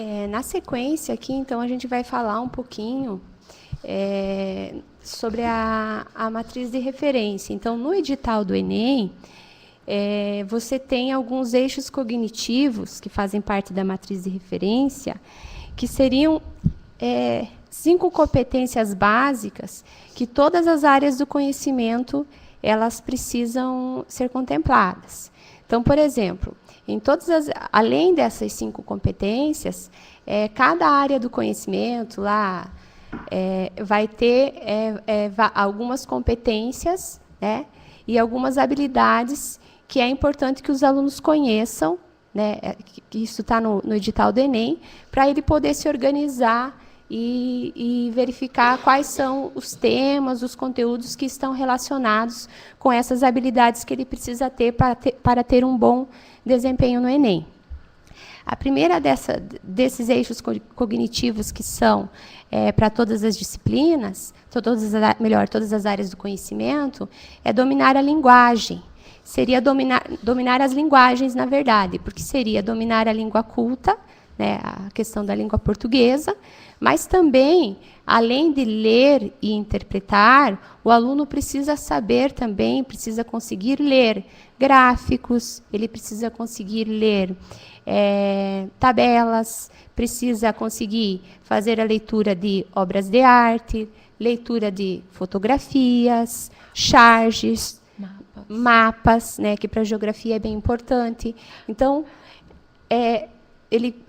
Na sequência aqui, então, a gente vai falar um pouquinho sobre a matriz de referência. Então, no edital do Enem, você tem alguns eixos cognitivos que fazem parte da matriz de referência, que seriam 5 competências básicas que todas as áreas do conhecimento elas precisam ser contempladas. Então, por exemplo, além dessas 5 competências, cada área do conhecimento lá vai ter algumas competências, né, e algumas habilidades que é importante que os alunos conheçam, né, que isso está no edital do Enem, para ele poder se organizar e verificar quais são os temas, os conteúdos que estão relacionados com essas habilidades que ele precisa ter para ter um bom desempenho no Enem. A primeira desses eixos cognitivos que são para todas as disciplinas, todas as áreas do conhecimento, é dominar a linguagem. Seria dominar as linguagens, na verdade, porque seria dominar a língua culta, né, a questão da língua portuguesa, mas também, além de ler e interpretar, o aluno precisa saber também, precisa conseguir ler gráficos, ele precisa conseguir ler tabelas, precisa conseguir fazer a leitura de obras de arte, leitura de fotografias, charges, mapas, né, que para a geografia é bem importante. Então, ele,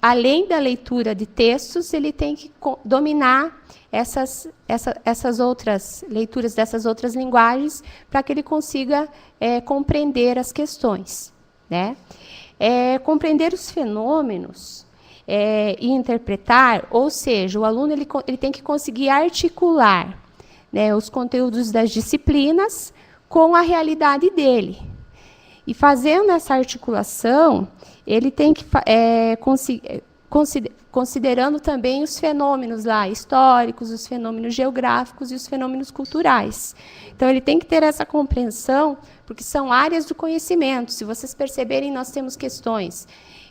além da leitura de textos, ele tem que dominar essas outras leituras dessas outras linguagens para que ele consiga compreender as questões, né? Compreender os fenômenos e interpretar, ou seja, o aluno ele tem que conseguir articular, né, os conteúdos das disciplinas com a realidade dele. E fazendo essa articulação, ele tem que considerando também os fenômenos lá históricos, os fenômenos geográficos e os fenômenos culturais. Então, ele tem que ter essa compreensão, porque são áreas do conhecimento. Se vocês perceberem, nós temos questões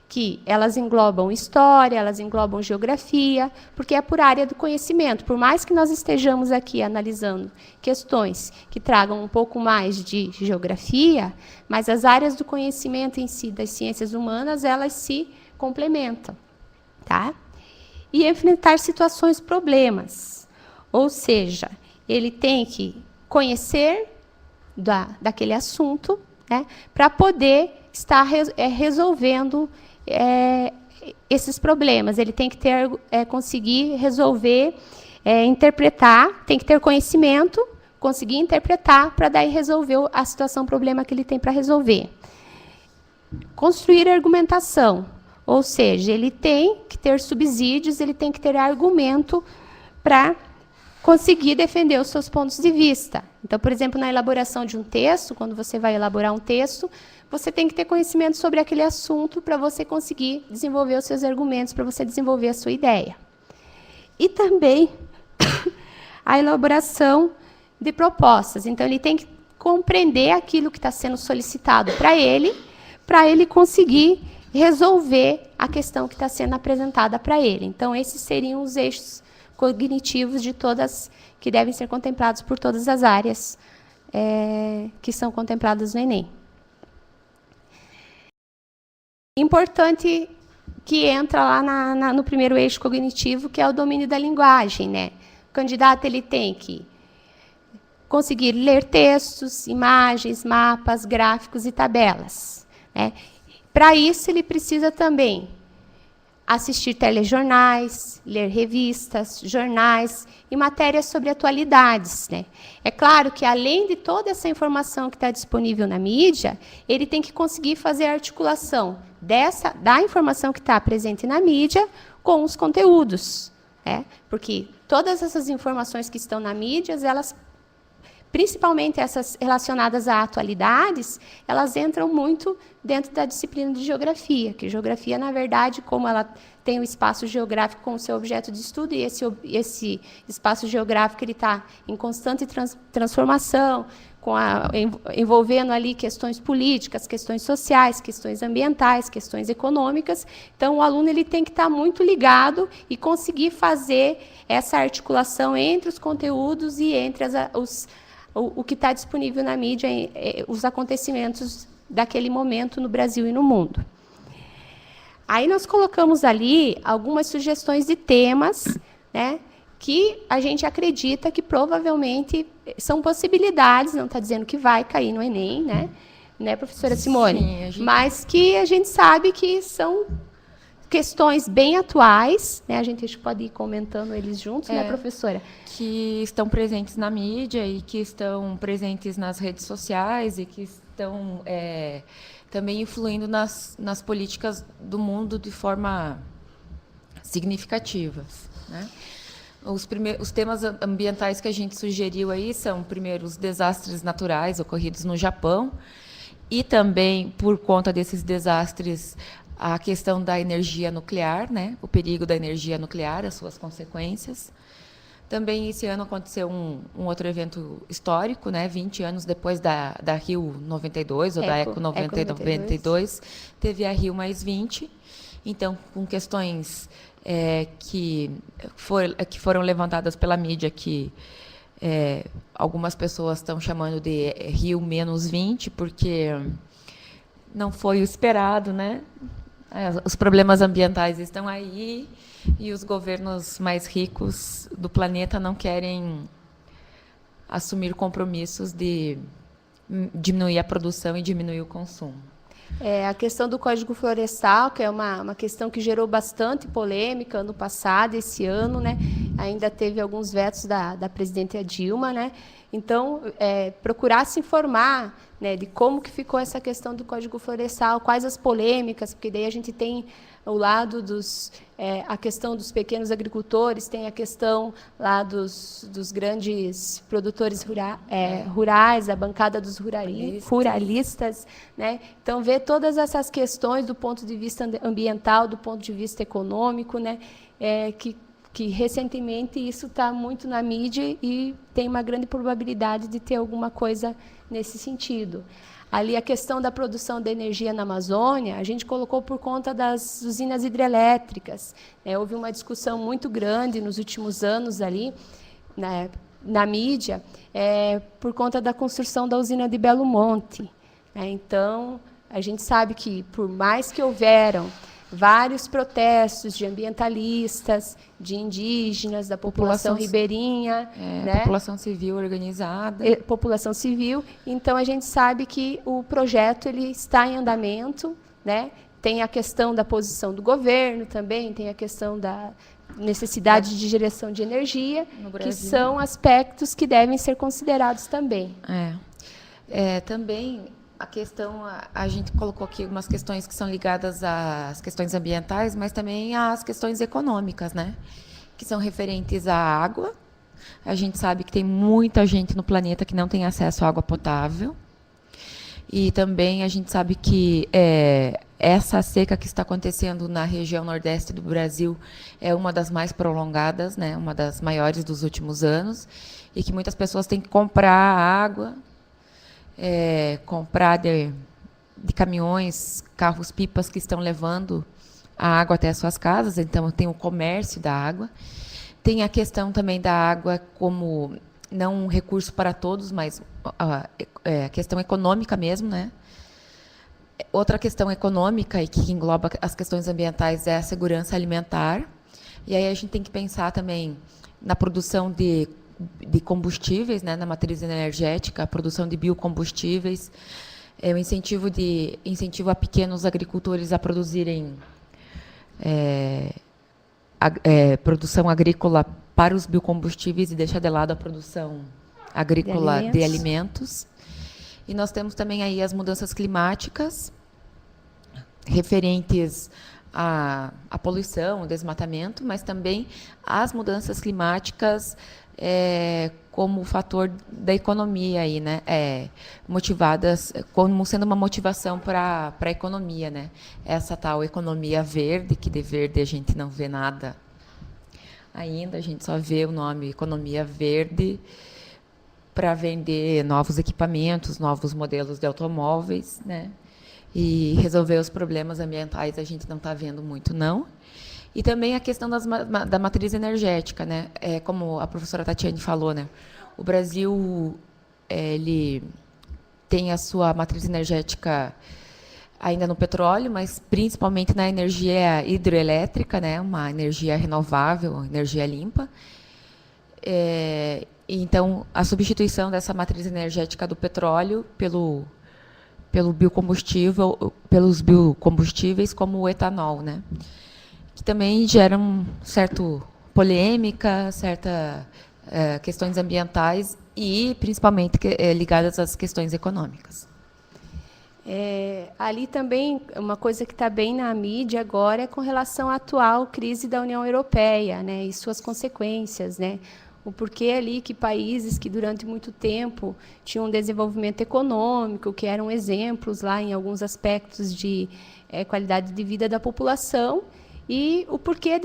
que elas englobam história, elas englobam geografia, porque é por área do conhecimento. Por mais que nós estejamos aqui analisando questões que tragam um pouco mais de geografia, mas as áreas do conhecimento em si, das ciências humanas, elas se complementam. Tá? E enfrentar situações, problemas. Ou seja, ele tem que conhecer daquele assunto, né, para poder estar resolvendo esses problemas. Ele tem que conseguir resolver, interpretar, tem que ter conhecimento, conseguir interpretar, para daí resolver a situação, problema que ele tem para resolver. Construir argumentação. Ou seja, ele tem que ter subsídios, ele tem que ter argumento para conseguir defender os seus pontos de vista. Então, por exemplo, na elaboração de um texto, quando você vai elaborar um texto, você tem que ter conhecimento sobre aquele assunto para você conseguir desenvolver os seus argumentos, para você desenvolver a sua ideia. E também a elaboração de propostas. Então, ele tem que compreender aquilo que está sendo solicitado para ele conseguir resolver a questão que está sendo apresentada para ele. Então, esses seriam os eixos cognitivos que devem ser contemplados por todas as áreas que são contempladas no Enem. Importante que entra lá no primeiro eixo cognitivo, que é o domínio da linguagem, né? O candidato ele tem que conseguir ler textos, imagens, mapas, gráficos e tabelas, né? Para isso, ele precisa também assistir telejornais, ler revistas, jornais e matérias sobre atualidades, né? É claro que, além de toda essa informação que está disponível na mídia, ele tem que conseguir fazer a articulação da informação que está presente na mídia com os conteúdos, né? Porque todas essas informações que estão na mídia, elas, principalmente essas relacionadas a atualidades, elas entram muito dentro da disciplina de geografia, que geografia, na verdade, como ela tem o espaço geográfico como seu objeto de estudo, e esse espaço geográfico está em constante transformação, envolvendo ali questões políticas, questões sociais, questões ambientais, questões econômicas. Então, o aluno ele tem que estar muito ligado e conseguir fazer essa articulação entre os conteúdos e entre o que está disponível na mídia, os acontecimentos daquele momento no Brasil e no mundo. Aí nós colocamos ali algumas sugestões de temas, né, que a gente acredita que provavelmente são possibilidades, não está dizendo que vai cair no Enem, né, professora Simone? Sim, mas que a gente sabe que são questões bem atuais, né? A gente pode ir comentando eles juntos, né, professora? Que estão presentes na mídia e que estão presentes nas redes sociais e que estão também influindo nas políticas do mundo de forma significativa, né? Os temas ambientais que a gente sugeriu aí são, primeiro, os desastres naturais ocorridos no Japão e também, por conta desses desastres, a questão da energia nuclear, né? O perigo da energia nuclear, as suas consequências. Também, esse ano, aconteceu um outro evento histórico, né? 20 anos depois da Rio 92, ou da Eco 92, teve a Rio mais 20. Então, com questões que foram levantadas pela mídia, que algumas pessoas estão chamando de Rio menos 20, porque não foi o esperado, né? Os problemas ambientais estão aí e os governos mais ricos do planeta não querem assumir compromissos de diminuir a produção e diminuir o consumo. A questão do Código Florestal, que é uma questão que gerou bastante polêmica ano passado, esse ano, né? Ainda teve alguns vetos da presidenta Dilma, né? Então, procurar se informar, né, de como que ficou essa questão do Código Florestal, quais as polêmicas, porque daí a gente tem o lado a questão dos pequenos agricultores, tem a questão lá dos grandes produtores rurais, a bancada dos ruralistas, né? Então, ver todas essas questões do ponto de vista ambiental, do ponto de vista econômico, né, que recentemente isso está muito na mídia e tem uma grande probabilidade de ter alguma coisa nesse sentido. Ali a questão da produção de energia na Amazônia, a gente colocou por conta das usinas hidrelétricas. Houve uma discussão muito grande nos últimos anos ali, né, na mídia, por conta da construção da usina de Belo Monte. Então, a gente sabe que, por mais que houveram vários protestos de ambientalistas, de indígenas, da população ribeirinha, né? População civil organizada. População civil. Então, a gente sabe que o projeto ele está em andamento, né? Tem a questão da posição do governo também, tem a questão da necessidade de direção de energia, que são aspectos que devem ser considerados também. Também a questão, a gente colocou aqui algumas questões que são ligadas às questões ambientais, mas também às questões econômicas, né? Que são referentes à água. A gente sabe que tem muita gente no planeta que não tem acesso à água potável. E também a gente sabe que essa seca que está acontecendo na região nordeste do Brasil é uma das mais prolongadas, né? Uma das maiores dos últimos anos, e que muitas pessoas têm que comprar água, comprar de caminhões, carros-pipas que estão levando a água até as suas casas. Então, tem o comércio da água. Tem a questão também da água como não um recurso para todos, mas a questão econômica mesmo, né? Outra questão econômica e que engloba as questões ambientais é a segurança alimentar. E aí a gente tem que pensar também na produção de combustíveis, né, na matriz energética, a produção de biocombustíveis, o incentivo a pequenos agricultores a produzirem produção agrícola para os biocombustíveis e deixar de lado a produção agrícola de alimentos. E nós temos também aí as mudanças climáticas referentes à poluição, ao desmatamento, mas também as mudanças climáticas como fator da economia aí, né? Motivadas como sendo uma motivação para a economia, né? Essa tal economia verde, que de verde a gente não vê nada ainda, a gente só vê o nome economia verde para vender novos equipamentos, novos modelos de automóveis, né? E resolver os problemas ambientais a gente não está vendo muito, não. E também a questão da matriz energética, né? Como a professora Tatiane falou, né? O Brasil ele tem a sua matriz energética ainda no petróleo, mas principalmente na energia hidroelétrica, né? Uma energia renovável, energia limpa. Então, a substituição dessa matriz energética do petróleo pelos biocombustíveis como o etanol, né? Que também geram certa polêmica, questões ambientais e, principalmente, ligadas às questões econômicas. Ali também, uma coisa que está bem na mídia agora é com relação à atual crise da União Europeia, né, e suas consequências, né? O porquê ali que países que durante muito tempo tinham um desenvolvimento econômico, que eram exemplos lá em alguns aspectos de qualidade de vida da população, e o por que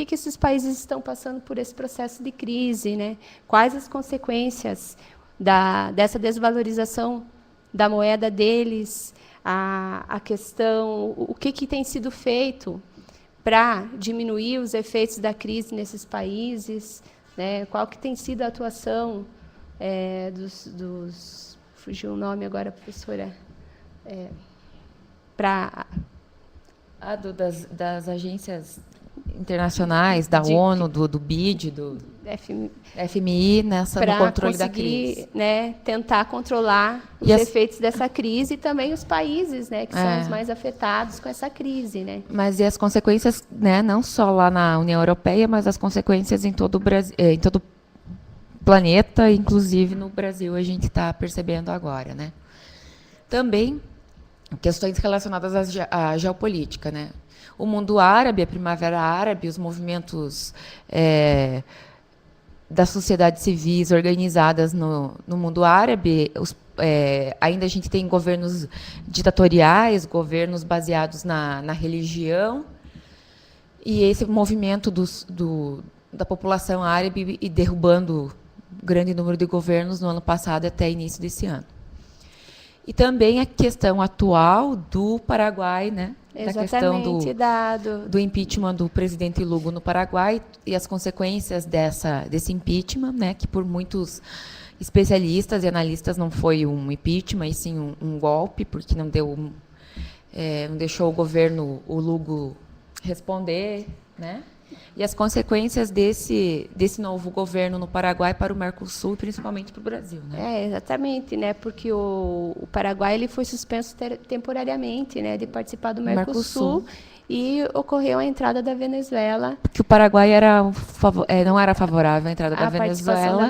que esses países estão passando por esse processo de crise, né? Quais as consequências dessa desvalorização da moeda deles, a questão, o que tem sido feito para diminuir os efeitos da crise nesses países, né? Qual que tem sido a atuação fugiu o nome agora, professora, das agências internacionais, da ONU, do BID, do FMI, no controle da crise. Né, tentar controlar os efeitos dessa crise e também os países, né, que são os mais afetados com essa crise. Né? Mas e as consequências, né, não só lá na União Europeia, mas as consequências em todo o Brasil, em todo o planeta, inclusive no Brasil, a gente está percebendo agora. Né? Também questões relacionadas à geopolítica, né? O mundo árabe, a Primavera Árabe, os movimentos das sociedades civis organizadas no mundo árabe, ainda a gente tem governos ditatoriais, governos baseados na religião, e esse movimento da população árabe e derrubando grande número de governos no ano passado até início desse ano. E também a questão atual do Paraguai, né? Exatamente, da questão do impeachment do presidente Lugo no Paraguai e as consequências desse impeachment, né? Que por muitos especialistas e analistas não foi um impeachment, e sim um golpe, porque não deixou o governo, o Lugo, responder, né? E as consequências desse novo governo no Paraguai para o Mercosul, e principalmente para o Brasil. Né? Exatamente, né? Porque o Paraguai ele foi suspenso temporariamente, né, de participar do Mercosul, e ocorreu a entrada da Venezuela. Que o Paraguai não era favorável à entrada da Venezuela,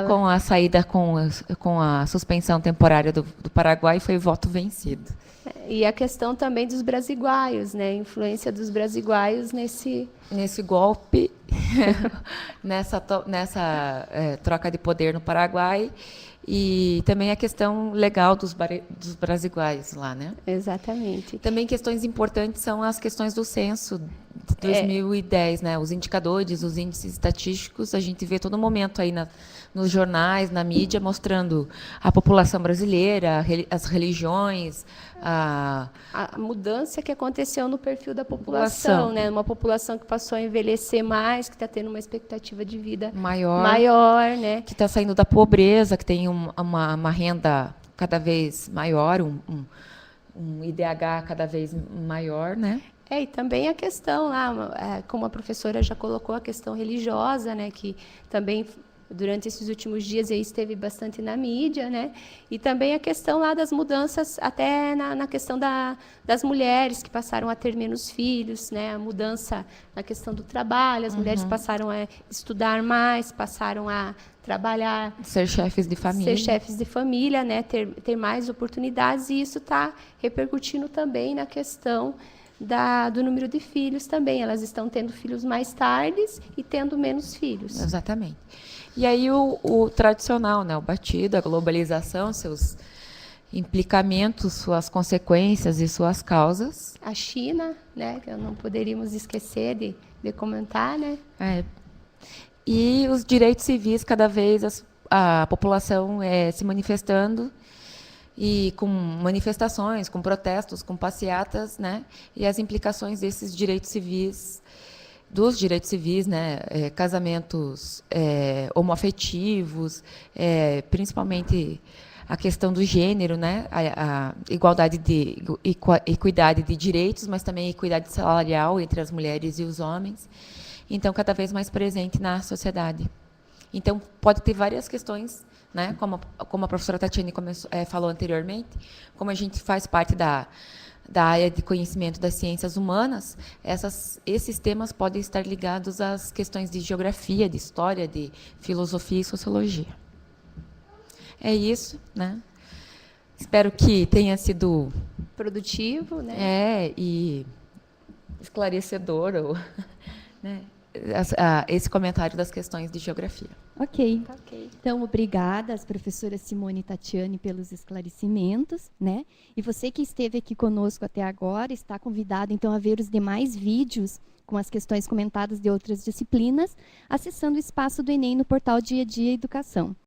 com a saída, com a suspensão temporária do Paraguai, foi voto vencido. E a questão também dos brasiguaios, né? A influência dos brasiguaios nesse golpe, nessa troca de poder no Paraguai, e também a questão legal dos brasiguaios lá, né? Exatamente. Também questões importantes são as questões do censo de 2010, né? Os indicadores, os índices estatísticos, a gente vê todo momento aí nos jornais, na mídia, mostrando a população brasileira, as religiões, a mudança que aconteceu no perfil da população, né? Uma população que passou a envelhecer mais, que está tendo uma expectativa de vida maior, né? Que está saindo da pobreza, que tem uma renda cada vez maior, um IDH cada vez maior, né? E também a questão lá, como a professora já colocou, a questão religiosa, né? Que também durante esses últimos dias aí esteve bastante na mídia, né? E também a questão lá das mudanças, até na questão das mulheres que passaram a ter menos filhos, né? A mudança na questão do trabalho, as mulheres passaram a estudar mais, passaram a trabalhar, ser chefes de família, né? Ter mais oportunidades, e isso está repercutindo também na questão do número de filhos também. Elas estão tendo filhos mais tardes e tendo menos filhos. Exatamente. E aí o tradicional, né, o batido, a globalização, seus implicamentos, suas consequências e suas causas. A China, né, que não poderíamos esquecer de comentar, né? E os direitos civis cada vez a população se manifestando, e com manifestações, com protestos, com passeatas, né? E as implicações desses direitos civis, né? Casamentos homoafetivos, principalmente a questão do gênero, né? A igualdade de equidade de direitos, mas também a equidade salarial entre as mulheres e os homens. Então, cada vez mais presente na sociedade. Então, pode ter várias questões, né? Como a professora Tatiane falou anteriormente, como a gente faz parte da área de conhecimento das ciências humanas, esses temas podem estar ligados às questões de geografia, de história, de filosofia e sociologia. É isso, né? Espero que tenha sido produtivo, né? E esclarecedor, né? Esse comentário das questões de geografia. Ok. Então, obrigada às professoras Simone e Tatiane pelos esclarecimentos, né? E você que esteve aqui conosco até agora está convidado, então, a ver os demais vídeos com as questões comentadas de outras disciplinas, acessando o espaço do Enem no portal Dia a Dia Educação.